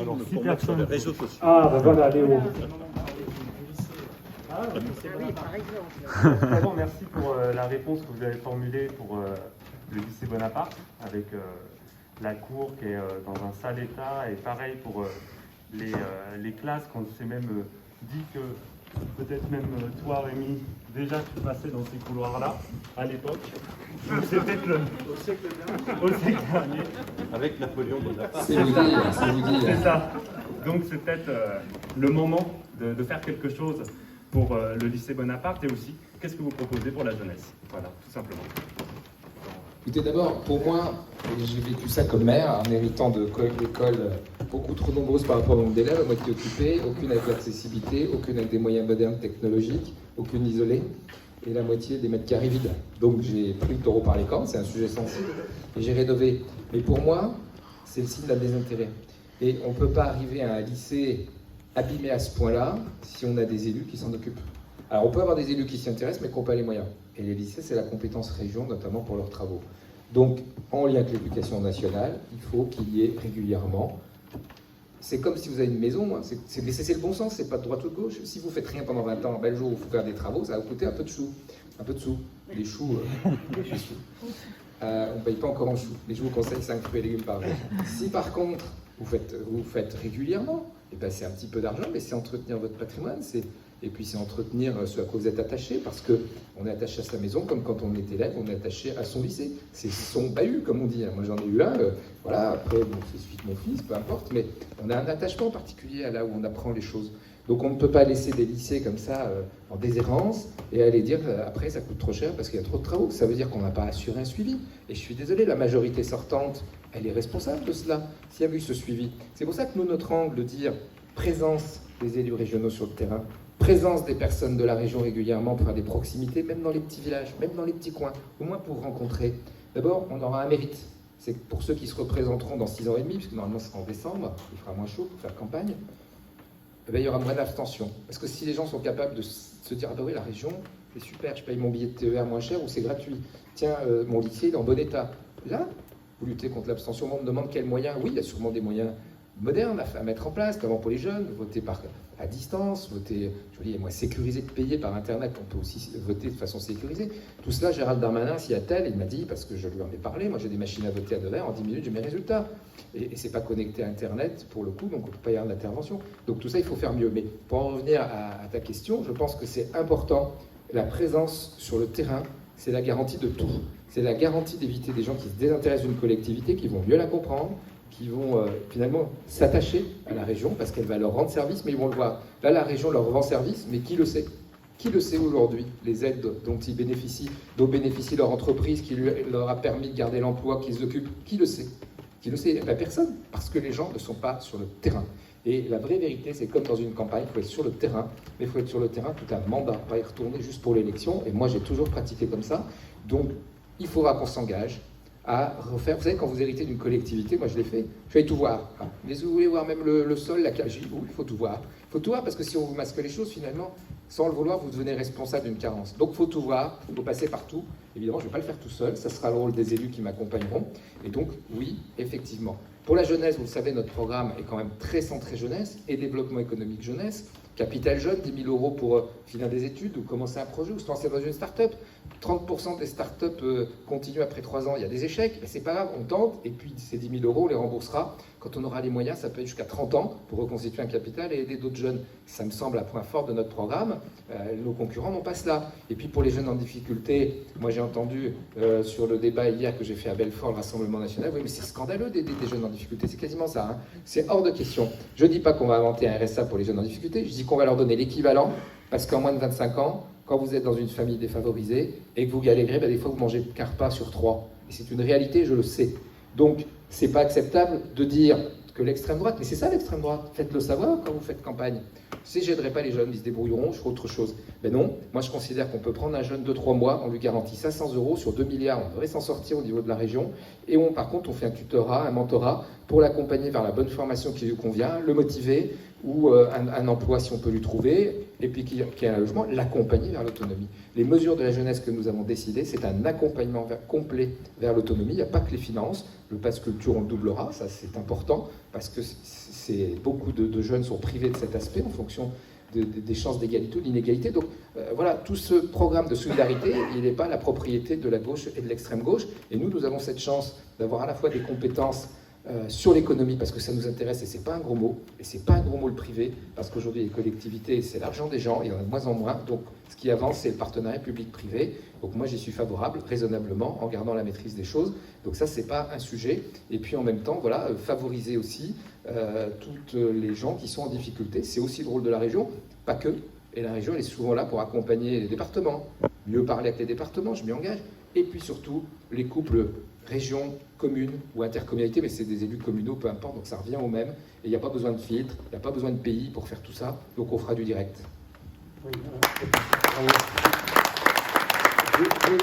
Alors, pour 6 mettre sur personnes. les réseaux sociaux. Ah, ben voilà, Léo. Ah, Oui, par exemple. Vraiment, merci pour la réponse que vous avez formulée pour le lycée Bonaparte, avec la cour qui est dans un sale état, et pareil pour les classes, qu'on s'est même dit que peut-être même toi, Rémi, déjà tu passais dans ces couloirs-là à l'époque. Donc c'est peut-être au siècle dernier. Avec Napoléon Bonaparte. C'est vous dire, c'est vous C'est dire. ça. Donc c'est peut-être le moment de faire quelque chose pour le lycée Bonaparte, et aussi, qu'est-ce que vous proposez pour la jeunesse? Voilà, tout simplement. Écoutez, d'abord, pour moi, j'ai vécu ça comme maire, en héritant d'écoles beaucoup trop nombreuses par rapport au nombre d'élèves, à moitié occupées, aucune avec l'accessibilité, aucune avec des moyens modernes technologiques, aucune isolée, et la moitié des mètres carrés vides. Donc j'ai pris le taureau par les cornes, c'est un sujet sensible, et j'ai rénové. Mais pour moi, c'est le signe d'un désintérêt. Et on ne peut pas arriver à un lycée abîmé à ce point-là si on a des élus qui s'en occupent. Alors on peut avoir des élus qui s'y intéressent mais qui n'ont pas les moyens. Et les lycées, c'est la compétence région, notamment pour leurs travaux. Donc en lien avec l'éducation nationale, il faut qu'il y ait régulièrement... C'est comme si vous avez une maison, hein, c'est le bon sens, c'est pas de droite ou de gauche. Si vous faites rien pendant 20 ans, ben, le jour où il faut faire des travaux, ça va vous coûter un peu de sous. Un peu de sous. Les choux, les choux. On ne paye pas encore en choux. Les choux, au conseil, 5 fruits et légumes par jour. Si par contre, vous faites régulièrement, et ben, c'est un petit peu d'argent, mais c'est entretenir votre patrimoine, et puis c'est entretenir ce à quoi vous êtes attaché, parce qu'on est attaché à sa maison, comme quand on est élève, on est attaché à son lycée. C'est son bahut, comme on dit. Moi j'en ai eu un, voilà, après bon, c'est celui de mon fils, peu importe, mais on a un attachement particulier à là où on apprend les choses. Donc on ne peut pas laisser des lycées comme ça en déshérence et aller dire après ça coûte trop cher parce qu'il y a trop de travaux. Ça veut dire qu'on n'a pas assuré un suivi. Et je suis désolé, la majorité sortante, elle est responsable de cela, s'il y a eu ce suivi. C'est pour ça que nous, notre angle de dire présence des élus régionaux sur le terrain, présence des personnes de la région régulièrement pour faire des proximités, même dans les petits villages, même dans les petits coins, au moins pour rencontrer. D'abord, on aura un mérite. C'est que pour ceux qui se représenteront dans 6 ans et demi, puisque normalement ce sera en décembre, il fera moins chaud pour faire campagne, eh bien, il y aura moins d'abstention. Parce que si les gens sont capables de se dire « Ah bah oui, la région, c'est super, je paye mon billet de TER moins cher ou c'est gratuit. Tiens, mon lycée, il est en bon état. » Là, vous luttez contre l'abstention. On me demande quels moyens. Oui, il y a sûrement des moyens modernes à mettre en place, notamment pour les jeunes, voter à distance, voter, je dis, moi, sécurisé de payer par Internet, on peut aussi voter de façon sécurisée. Tout cela, Gérald Darmanin s'y attelle, il m'a dit, parce que je lui en ai parlé, moi j'ai des machines à voter à Nevers, en 10 minutes j'ai mes résultats. Et c'est pas connecté à Internet pour le coup, donc on ne peut pas y avoir d'intervention. Donc tout ça, il faut faire mieux. Mais pour en revenir à ta question, je pense que c'est important, la présence sur le terrain, c'est la garantie de tout. C'est la garantie d'éviter des gens qui se désintéressent d'une collectivité, qui vont mieux la comprendre, qui vont finalement s'attacher à la région parce qu'elle va leur rendre service, mais ils vont le voir. Là, la région leur rend service, mais qui le sait? Qui le sait aujourd'hui? Les aides dont ils bénéficient, dont bénéficie leur entreprise, qui leur a permis de garder l'emploi qu'ils occupent, qui le sait? Qui le sait? Eh bien, personne, parce que les gens ne sont pas sur le terrain. Et la vraie vérité, c'est comme dans une campagne, il faut être sur le terrain, mais il faut être sur le terrain tout un mandat, pas y retourner juste pour l'élection. Et moi, j'ai toujours pratiqué comme ça. Donc, il faudra qu'on s'engage à refaire. Vous savez, quand vous héritez d'une collectivité, moi je l'ai fait, je vais tout voir. Mais vous voulez voir même le sol, la cage? Oui, il faut tout voir. Il faut tout voir parce que si on vous masque les choses, finalement, sans le vouloir, vous devenez responsable d'une carence. Donc il faut tout voir, il faut passer partout. Évidemment, je ne vais pas le faire tout seul, ça sera le rôle des élus qui m'accompagneront. Et donc, oui, effectivement. Pour la jeunesse, vous le savez, notre programme est quand même très centré jeunesse et développement économique jeunesse. Capital jeune, 10 000 € pour finir des études ou commencer un projet ou se lancer dans une start-up. 30% des start-up continuent après 3 ans. Il y a des échecs, mais c'est pas grave, on tente. Et puis ces 10 000 €, on les remboursera quand on aura les moyens. Ça peut être jusqu'à 30 ans pour reconstituer un capital et aider d'autres jeunes. Ça me semble un point fort de notre programme. Nos concurrents n'ont pas cela. Et puis pour les jeunes en difficulté, moi j'ai entendu sur le débat hier que j'ai fait à Belfort, le Rassemblement national, oui mais c'est scandaleux d'aider des jeunes en difficulté. C'est quasiment ça. Hein. C'est hors de question. Je ne dis pas qu'on va inventer un RSA pour les jeunes en difficulté. Je dis qu'on va leur donner l'équivalent parce qu'en moins de 25 ans, quand vous êtes dans une famille défavorisée et que vous galérez, ben des fois vous mangez qu'un repas sur 3. Et c'est une réalité, je le sais. Donc, c'est pas acceptable de dire que l'extrême droite, mais c'est ça l'extrême droite, faites-le savoir quand vous faites campagne. Si j'aiderai pas les jeunes, ils se débrouilleront, je ferai autre chose. Ben non, moi je considère qu'on peut prendre un jeune de 3 mois, on lui garantit 500 € sur 2 milliards, on devrait s'en sortir au niveau de la région, et par contre on fait un tutorat, un mentorat pour l'accompagner vers la bonne formation qui lui convient, le motiver, ou un emploi si on peut lui trouver, et puis qui ait un logement, l'accompagner vers l'autonomie. Les mesures de la jeunesse que nous avons décidées, c'est un accompagnement complet vers l'autonomie. Il n'y a pas que les finances. Le pass culture, on le doublera, ça c'est important, parce que beaucoup de jeunes sont privés de cet aspect en fonction des chances d'égalité ou d'inégalité. Donc voilà, tout ce programme de solidarité, il n'est pas la propriété de la gauche et de l'extrême gauche. Et nous avons cette chance d'avoir à la fois des compétences sur l'économie, parce que ça nous intéresse, et c'est pas un gros mot, et c'est pas un gros mot le privé, parce qu'aujourd'hui les collectivités, c'est l'argent des gens, il y en a de moins en moins, donc ce qui avance, c'est le partenariat public-privé. Donc moi j'y suis favorable, raisonnablement, en gardant la maîtrise des choses. Donc ça, c'est pas un sujet. Et puis en même temps, voilà, favoriser aussi toutes les gens qui sont en difficulté. C'est aussi le rôle de la région, pas que. Et la région, elle est souvent là pour accompagner les départements, mieux parler avec les départements, je m'y engage. Et puis surtout, les couples région, commune ou intercommunalité, mais c'est des élus communaux, peu importe, donc ça revient au même. Et il n'y a pas besoin de filtre, il n'y a pas besoin de pays pour faire tout ça, donc on fera du direct. Oui,